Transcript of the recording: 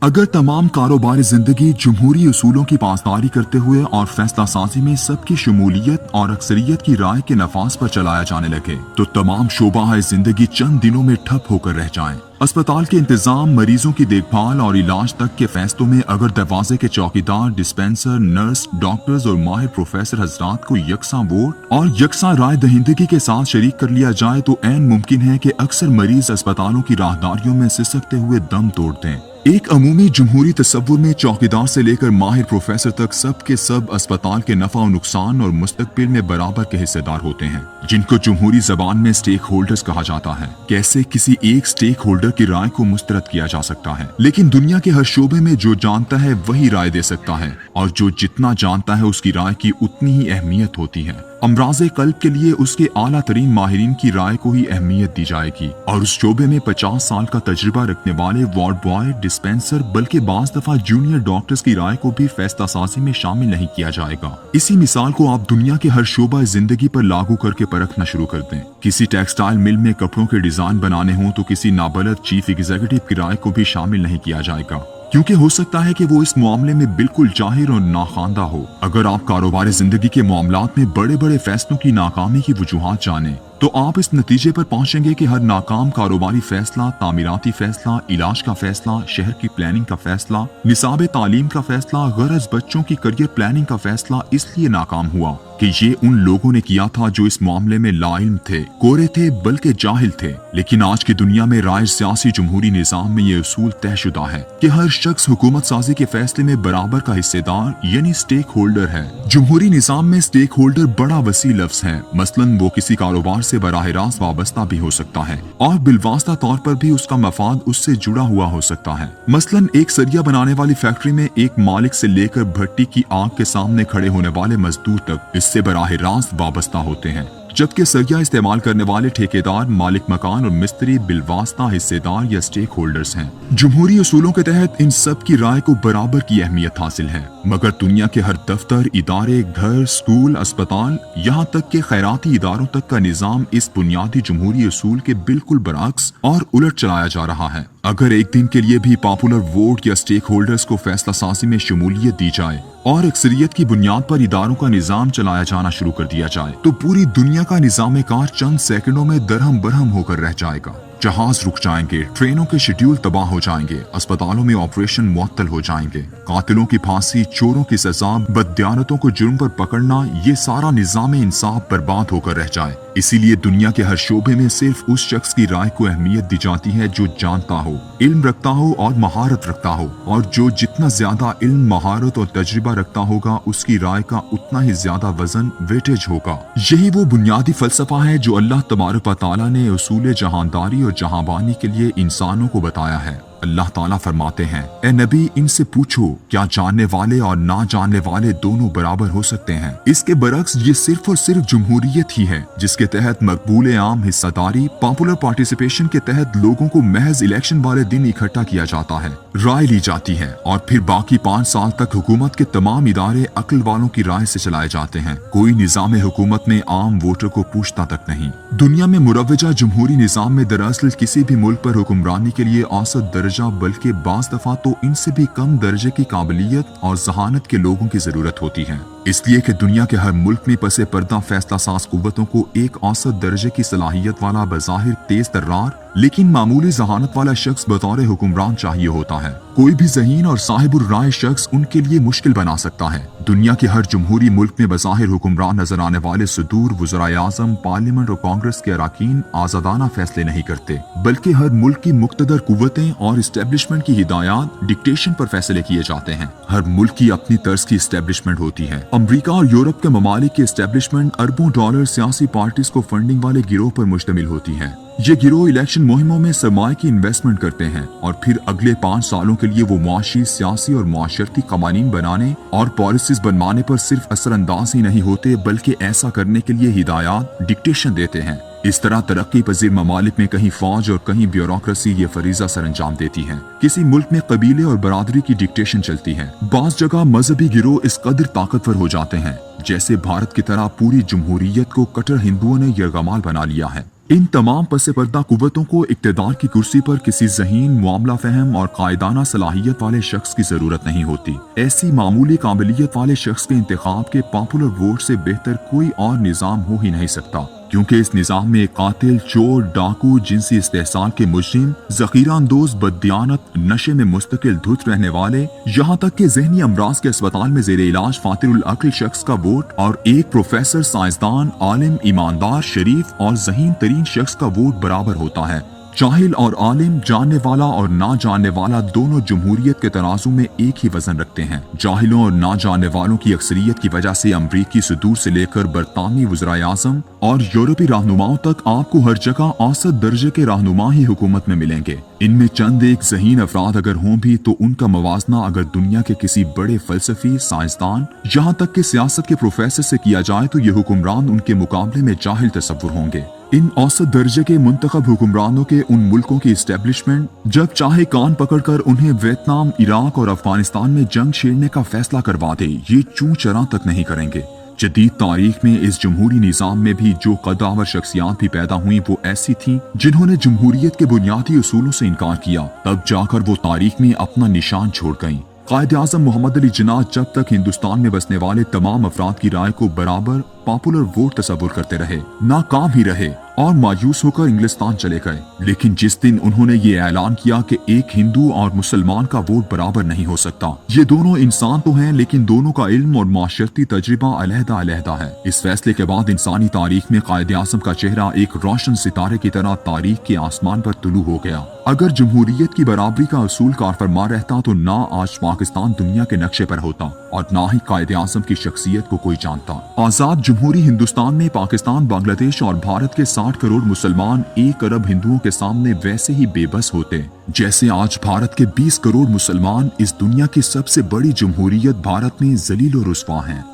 अगर तमाम कारोबारी जिंदगी जमहूरी उसूलों की पासदारी करते हुए और फैसला साजी में सबकी शमूलियत और अक्सरियत की राय के नफाज पर चलाया जाने लगे तो तमाम शोबाए जिंदगी चंद दिनों में ठप होकर रह जाएं। अस्पताल के इंतजाम, मरीजों की देखभाल और इलाज तक के फैसलों में अगर दरवाजे के चौकीदार, डिस्पेंसर, नर्स, डॉक्टर्स और माहिर प्रोफेसर हजरात को यकसा वोट और यकसा राय दहिंदगी के साथ शरीक कर लिया जाए तो ऐन मुमकिन है कि अक्सर मरीज अस्पतालों की राहदारियों में सिसकते हुए दम तोड़ दें। एक अमूमी जमहूरी तस्वुर में चौकीदार से लेकर माहिर प्रोफेसर तक सब के सब अस्पताल के नफा और नुकसान और मुस्तकबिल में बराबर के हिस्सेदार होते हैं, जिनको जमहूरी जबान में स्टेक होल्डर्स कहा जाता है। कैसे किसी एक स्टेक होल्डर की राय को मुस्तरद किया जा सकता है, लेकिन दुनिया के हर शोबे में जो जानता है वही राय दे सकता है और जो जितना जानता है उसकी राय की उतनी ही अहमियत होती है। अमराज़े कल्ब के लिए उसके आला तरीन माहिरीन की राय को ही अहमियत दी जाएगी और उस शोबे में 50 साल का तजुर्बा रखने वाले वार्ड बॉय, डिस्पेंसर बल्कि बाज़ दफा जूनियर डॉक्टर्स की राय को भी फैसला साजी में शामिल नहीं किया जाएगा। इसी मिसाल को आप दुनिया के हर शोबा जिंदगी पर लागू करके परखना शुरू कर दें। किसी टेक्सटाइल मिल में कपड़ों के डिजाइन बनाने हों तो किसी नाबलद चीफ एग्जीक्यूटिव की राय को भी शामिल नहीं किया जाएगा, क्योंकि हो सकता है कि वो इस मामले में बिल्कुल जाहिर और नाखानदा हो। अगर आप कारोबारी जिंदगी के मामलात में बड़े बड़े फैसलों की नाकामी की वजूहात जानें तो आप इस नतीजे पर पहुंचेंगे कि हर नाकाम कारोबारी फैसला, तामीराती फैसला, इलाज का फैसला, शहर की प्लानिंग का फैसला, निसाब तालीम का फैसला, गरज बच्चों की करियर प्लानिंग का फैसला इसलिए नाकाम हुआ कि ये उन लोगों ने किया था जो इस मामले में लाइल्म थे, कोरे थे बल्कि जाहिल थे। लेकिन आज की दुनिया में राय सियासी जमहूरी निजाम में ये उसूल तयशुदा है कि हर शख्स हुकूमत साजी के फैसले में बराबर का हिस्सेदार यानी स्टेक होल्डर है। जमहूरी निजाम में स्टेक होल्डर बड़ा वसी लफ्ज है। मसलन वो किसी कारोबार से बराह रास्त वाबस्ता भी हो सकता है और बिलवास्ता तौर पर भी उसका मफाद उससे जुड़ा हुआ हो सकता है। मसलन एक सरिया बनाने वाली फैक्ट्री में एक मालिक से लेकर भट्टी की आग के सामने खड़े होने वाले मजदूर तक इससे बराह रास्त वाबस्ता होते हैं, जबकि सरिया इस्तेमाल करने वाले ठेकेदार, मालिक मकान और मिस्त्री बिलवास्ता हिस्सेदार या स्टेक होल्डर्स हैं। जमहूरी उसूलों के तहत इन सब की राय को बराबर की अहमियत हासिल है, मगर दुनिया के हर दफ्तर, इदारे, घर, स्कूल, अस्पताल, यहाँ तक के खैराती इदारों तक का निजाम इस बुनियादी जमहूरी उसूल के बिल्कुल बरअक्स और उलट चलाया जा रहा है। अगर एक दिन के लिए भी पॉपुलर वोट या स्टेक होल्डर्स को फैसला साजी में शमूलियत दी जाए और अक्सरियत की बुनियाद पर इदारों का निजाम चलाया जाना शुरू कर दिया जाए तो पूरी दुनिया का निजाम कार चंद सेकंडों में दरहम बरहम होकर रह जाएगा। जहाज रुक जाएंगे, ट्रेनों के शेड्यूल तबाह हो जाएंगे, अस्पतालों में ऑपरेशन मुअत्तल हो जाएंगे, कातिलों की फांसी, चोरों की सजा, बददियानतों को जुर्म पर पकड़ना, ये सारा निजाम इंसाफ बर्बाद होकर रह जाए। इसीलिए दुनिया के हर शोबे में सिर्फ उस शख्स की राय को अहमियत दी जाती है जो जानता हो, इल्म रखता हो और महारत रखता हो, और जो जितना ज्यादा इल्म, महारत और तजुर्बा रखता होगा उसकी राय का उतना ही ज्यादा वजन, वेटेज होगा। यही वो बुनियादी फलसफा है जो अल्लाह तबारक व तआला ने उसूल जहानदारी और जहांबानी के लिए इंसानों को बताया है। अल्लाह ताला फरमाते हैं, ए नबी, इनसे पूछो क्या जानने वाले और ना जानने वाले दोनों बराबर हो सकते हैं। इसके बरक्स ये सिर्फ और सिर्फ जमहूरियत ही है जिसके तहत मकबूल आम हिस्सेदारी, पॉपुलर पार्टिसिपेशन के तहत लोगों को महज इलेक्शन वाले दिन इकट्ठा किया जाता है, राय ली जाती है और फिर बाकी 5 साल तक हुकूमत के तमाम इदारे अक्ल वालों की राय से चलाए जाते हैं। कोई निजाम हुकूमत में आम वोटर को पूछता तक नहीं। दुनिया में मुरव्वजा जमहूरी निजाम में दरअसल किसी भी मुल्क पर हुक्मरानी के लिए औसत दर्जा बल्कि बाज़ दफा तो इनसे भी कम दर्जे की काबिलियत और जहानत के लोगों की जरूरत होती है, इसलिए कि दुनिया के हर मुल्क में पसे पर्दा फैसला साज कुव्वतों को एक औसत दर्जे की सलाहियत वाला, बज़ाहिर तेज तर्रार लेकिन मामूली जहानत वाला शख्स बतौर हुक्मरान चाहिए होता है। कोई भी ज़हीन और साहिबुर राय शख्स उनके लिए मुश्किल बना सकता है। दुनिया के हर जमहूरी मुल्क में बज़ाहिर हुक्मरान नजर आने वाले सुदूर वज़राए आज़म, पार्लियामेंट और कांग्रेस के अराकीन आज़ादाना फैसले नहीं करते, बल्कि हर मुल्क की मुक्तदर कुव्वतें और इस्टेब्लिशमेंट की हिदायत, डिक्टेशन पर फैसले किए जाते हैं। हर मुल्क की अपनी तर्ज की इस्टेब्लिशमेंट होती है। अमरीका और यूरोप के ममालिक की इस्टेब्लिशमेंट अरबों डॉलर सियासी पार्टीज को फंडिंग वाले गिरोह पर मुश्तमिल होती है। ये गिरोह इलेक्शन मुहिमों में सरमाए की इन्वेस्टमेंट करते हैं और फिर अगले 5 सालों के लिए वो मुआशी, सियासी और मुआशरती कवानीन बनाने और पॉलिसीज बनवाने पर सिर्फ असरअंदाज ही नहीं होते बल्कि ऐसा करने के लिए हिदायत, डिक्टेशन देते हैं। इस तरह तरक्की पजीर ममालिक में कहीं फौज और कहीं ब्यूरोक्रेसी ये फरीजा सर अंजाम देती है। किसी मुल्क में कबीले और बरादरी की डिक्टेशन चलती है। बास जगह मजहबी गिरोह इस कदर ताकतवर हो जाते हैं जैसे भारत की तरह पूरी जमहूरियत को कट्टर हिंदुओं ने यरगमाल बना लिया है। इन तमाम पस पर्दा कुव्वतों को इक्तदार की कुर्सी पर किसी ज़हीन, मामला फहम और कायदाना सलाहियत वाले शख्स की जरूरत नहीं होती। ऐसी मामूली काबिलियत वाले शख्स के इंतखाब के पॉपुलर वोट से बेहतर कोई और निज़ाम हो ही नहीं सकता, क्योंकि इस निज़ाम में कातिल, चोर, डाकू, जिनसी इस्तेहसाल के मुजरिम, ज़ख़ीरा अंदोज, बददियानत, नशे में मुस्तकिल धुत रहने वाले, यहाँ तक कि ज़हनी अमराज के अस्पताल में ज़ेरे इलाज फातिरुल अक्ल शख्स का वोट और एक प्रोफेसर, साइंसदान, आलिम, ईमानदार, शरीफ और ज़हीन तरीन शख्स का वोट बराबर होता है। जाहिल और आलिम, जानने वाला और ना जानने वाला दोनों जमहूरियत के तराजू में एक ही वजन रखते हैं। जाहिलों और ना जानने वालों की अक्सरियत की वजह से अमरीकी सदूर से लेकर बरतानवी वज़राए आज़म और यूरोपी रहनुमाओं तक आपको हर जगह औसत दर्जे के रहनुमा ही हुकूमत में मिलेंगे। इनमें चंद एक ज़हीन अफराद अगर हों भी तो उनका मवाजना अगर दुनिया के किसी बड़े फलसफी, साइंसदान, यहाँ तक कि सियासत के प्रोफेसर से किया जाए तो ये हुक्मरान उनके मुकाबले में जाहिल तसव्वुर होंगे। इन औसत दर्जे के मुंतखब हुक्मरानों के उन मुल्कों की इस्टेब्लिशमेंट जब चाहे कान पकड़कर उन्हें वियतनाम, इराक और अफगानिस्तान में जंग छेड़ने का फैसला करवा दे, ये चूं चरा तक नहीं करेंगे। जदीद तारीख में इस जमहूरी निज़ाम में भी जो कदावर शख्सियात भी पैदा हुई वो ऐसी थीं जिन्होंने जमहूरियत के बुनियादी उसूलों से इनकार किया, तब जाकर वो तारीख में अपना निशान छोड़ गईं। कायद आज़म मोहम्मद अली जिन्ना जब तक हिंदुस्तान में बसने वाले तमाम अफराद की राय को बराबर पॉपुलर वोट तस्वुर करते रहे, नाकाम ही रहे और मायूस होकर इंग्लिस्तान चले गए। लेकिन जिस दिन उन्होंने ये ऐलान किया कि एक हिंदू और मुसलमान का वोट बराबर नहीं हो सकता, ये दोनों इंसान तो हैं लेकिन दोनों का इल्म और माशरती तजर्बा अलहदा है। इस फैसले के बाद इंसानी तारीख में कायद आज़म का चेहरा एक रोशन सितारे की तरह तारीख के आसमान पर तुलू हो गया। अगर जमहूरियत की बराबरी का असूल कारफरमा रहता तो ना आज पाकिस्तान दुनिया के नक्शे पर होता और ना ही कायद आज़म की शख्सियत को कोई जानता। आजाद जमहूरी हिंदुस्तान में पाकिस्तान, बांग्लादेश और भारत के 60 करोड़ मुसलमान 1 अरब हिंदुओं के सामने वैसे ही बेबस होते जैसे आज भारत के 20 करोड़ मुसलमान इस दुनिया की सबसे बड़ी जमहूरियत भारत में जलील और रुस्वा हैं।